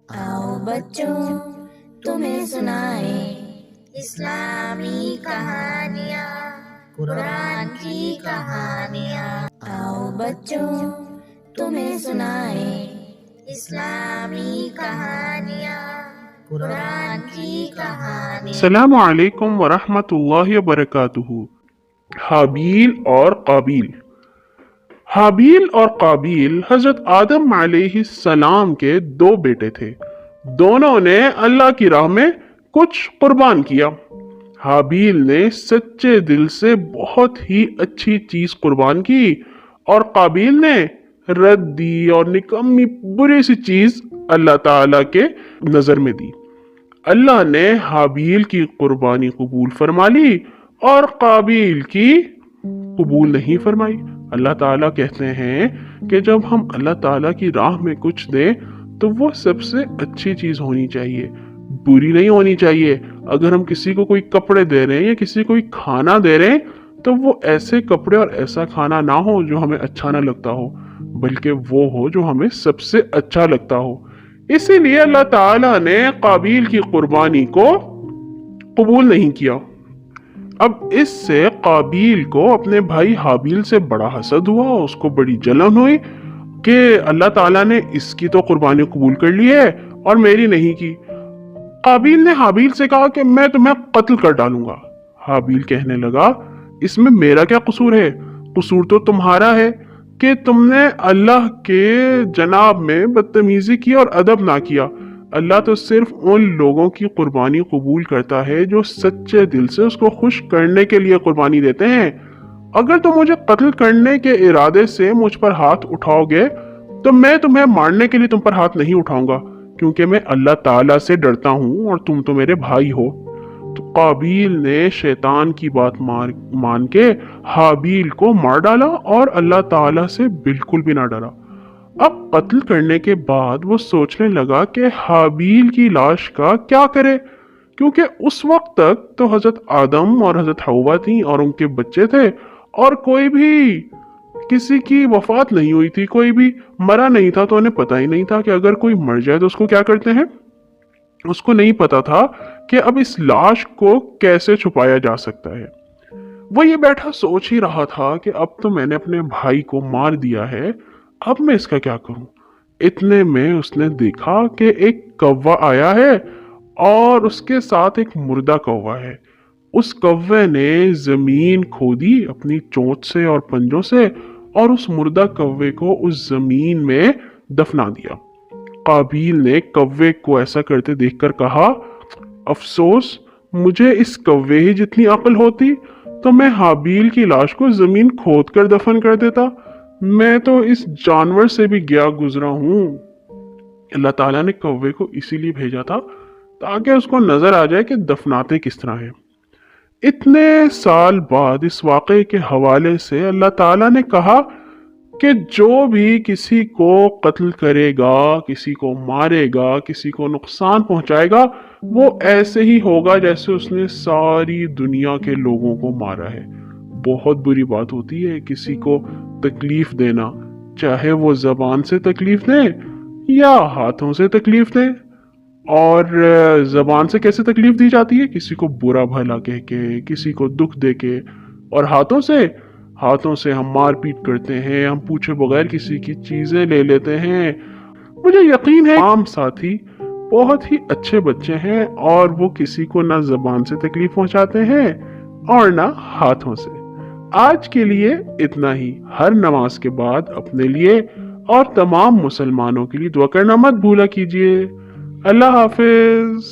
आओ बच्चों तुम्हें सुनाए इस्लामी कहानियाँ, कुरान की कहानियाँ। आओ बच्चों तुम्हें सुनाए इस्लामी कहानियाँ, कुरान की कहानियाँ। अस्सलामु अलैकुम वरहमतुल्लाहि वबरकातुहू। हाबील और काबील। हाबील और काबील हजरत आदम अलैहिस्सलाम के दो बेटे थे। दोनों ने अल्लाह की राह में कुछ कुर्बान किया। हाबील ने सच्चे दिल से बहुत ही अच्छी चीज कुर्बान की और काबील ने रद्दी और निकम्मी बुरी सी चीज अल्लाह ताला के नजर में दी। अल्लाह ने हाबील की कुर्बानी कबूल फरमा ली और काबील की कबूल नहीं फरमाई। अल्लाह ताला कहते हैं कि जब हम अल्लाह ताला की राह में कुछ दें तो वो सबसे अच्छी चीज होनी चाहिए, बुरी नहीं होनी चाहिए। अगर हम किसी को कोई कपड़े दे रहे हैं या किसी को कोई खाना दे रहे हैं तो वो ऐसे कपड़े और ऐसा खाना ना हो जो हमें अच्छा ना लगता हो, बल्कि वो हो जो हमें सबसे अच्छा लगता हो। इसीलिए अल्लाह ताला ने काबील की कुर्बानी को कबूल नहीं किया। अब इससे काबील को अपने भाई हाबील से बड़ा हसद हुआ, उसको बड़ी जलन हुई कि अल्लाह ताला ने इसकी तो कुर्बानी कबूल कर ली है और मेरी नहीं की। काबील ने हाबील से कहा कि मैं तुम्हें कत्ल कर डालूंगा। हाबील कहने लगा, इसमें मेरा क्या कसूर है? कसूर तो तुम्हारा है कि तुमने अल्लाह के जनाब में बदतमीजी की और अदब ना किया। अल्लाह तो सिर्फ उन लोगों की कुर्बानी कबूल करता है जो सच्चे दिल से उसको खुश करने के लिए कुर्बानी देते हैं। अगर तुम मुझे कत्ल करने के इरादे से मुझ पर हाथ उठाओगे तो मैं तुम्हें मारने के लिए तुम पर हाथ नहीं उठाऊंगा, क्योंकि मैं अल्लाह ताला से डरता हूँ और तुम तो मेरे भाई हो। तो काबील ने शैतान की बात मान के हाबील को मार डाला और अल्लाह ताला से बिल्कुल भी ना डरा। अब कत्ल करने के बाद वो सोचने लगा कि हाबील की लाश का क्या करे, क्योंकि उस वक्त तक तो हजरत आदम और हजरत हव्वा थी और उनके बच्चे थे और कोई भी किसी की वफात नहीं हुई थी, कोई भी मरा नहीं था। तो उन्हें पता ही नहीं था कि अगर कोई मर जाए तो उसको क्या करते हैं। उसको नहीं पता था कि अब इस लाश को कैसे छुपाया जा सकता है। वो ये बैठा सोच ही रहा था कि अब तो मैंने अपने भाई को मार दिया है, अब मैं इसका क्या करूं। इतने में उसने देखा कि एक कौवा आया है और उसके साथ एक मुर्दा कौवा है। उस कौवे ने जमीन खोदी अपनी चोंच से और पंजों से और उस मुर्दा कौवे को उस जमीन में दफना दिया। काबील ने कौवे को ऐसा करते देखकर कहा, अफसोस, मुझे इस कौवे ही जितनी अक्ल होती तो मैं हाबील की लाश को जमीन खोद कर दफन कर देता। मैं तो इस जानवर से भी गया गुजरा हूं। अल्लाह ताला ने कौवे को इसीलिए भेजा था ताकि उसको नजर आ जाए कि दफनाते किस तरह है। इतने साल बाद इस वाक़े के हवाले से अल्लाह ताला ने कहा कि जो भी किसी को कत्ल करेगा, किसी को मारेगा, किसी को नुकसान पहुंचाएगा, वो ऐसे ही होगा जैसे उसने सारी दुनिया के लोगों को मारा है। बहुत बुरी बात होती है किसी को तकलीफ देना, चाहे वो जबान से तकलीफ दें या हाथों से तकलीफ दें। और जबान से कैसे तकलीफ दी जाती है? किसी को बुरा भला कह के, किसी को दुख दे के। और हाथों से हम मार पीट करते हैं, हम पूछे बगैर किसी की चीजें ले लेते हैं। मुझे यकीन है आम साथी बहुत ही अच्छे बच्चे हैं और वो किसी को ना जबान से तकलीफ पहुंचाते हैं और ना हाथों से। आज के लिए इतना ही। हर नमाज के बाद अपने लिए और तमाम मुसलमानों के लिए दुआ करना मत भूला कीजिए। अल्लाह हाफिज।